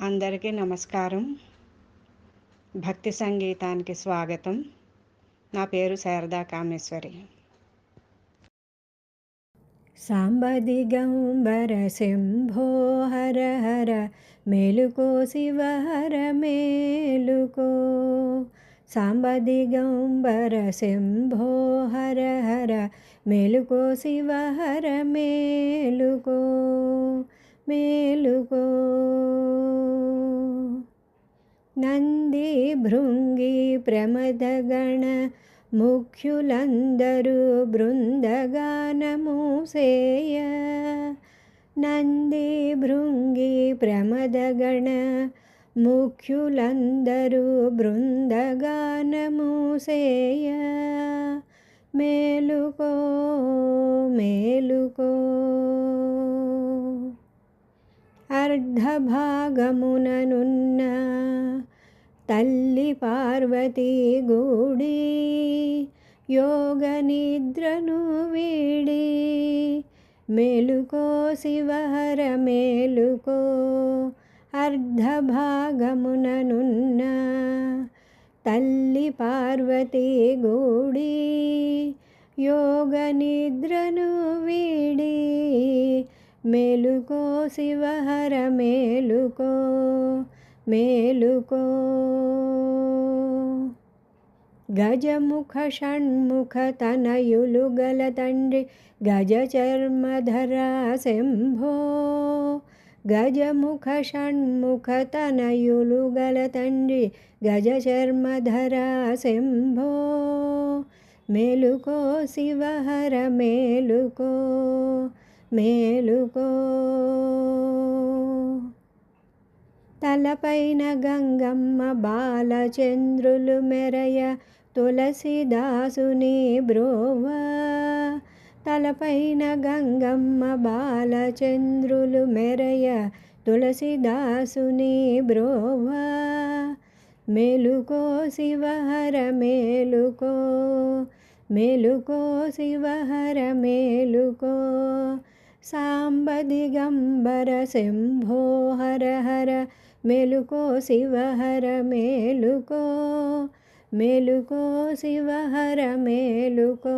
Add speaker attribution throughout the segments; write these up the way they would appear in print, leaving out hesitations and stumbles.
Speaker 1: అందరికీ నమస్కారం. భక్తి సంగీతానికి స్వాగతం. నా పేరు శారదా కామేశ్వరి.
Speaker 2: సాంబ దిగంబర శంభో హర హర మేలుకో శివ హర మేలుకో. సాంబ దిగంబర శంభో హర హర మేలుకో శివ హర మేలుకో మేలుకో. నంది భృంగి ప్రమదగణ ముఖ్యులందరూ బృందగానము సేయ. నంది భృంగి ప్రమదగణ ముఖ్యులందరూ బృందగానము సేయ. మేలుకో మేలుకో. అర్ధభాగముననున్న తల్లి పార్వతీ గూడి యోగ నిద్రను వీడి. మేలుకో శివహర మేలుకో. అర్ధభాగముననున్న తల్లి పార్వతీ గూడి యోగ నిద్రను వీడి. మేలుకో శివహర మేలుకో మేలుకో. గజముఖ షణ్ముఖ తనయులు గల తండ్రి గజ చర్మధర శంభో. గజముఖ షణ్ముఖ తనయులు గల తండ్రి గజ చర్మధర శంభో. మేలుకో శివహర మేలుకో మేలుకో. తలపైన గంగమ్మ బాలచంద్రులు మెరయ తులసిదాసుని బ్రోవ. తలపైన గంగమ్మ బాలచంద్రులు మెరయ తులసిదాసుని బ్రోవ. మేలుకో శివహర మేలుకో మేలుకో శివహర మేలుకో. సాంబ దిగంబర శంభో హర హర మేలుకో శివహర మేలుకో మేలుకో శివహర మేలుకో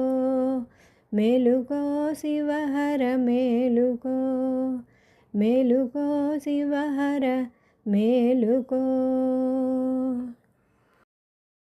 Speaker 2: మేలుకో శివహర మేలుకో మేలుకో శివహర మేలుకో.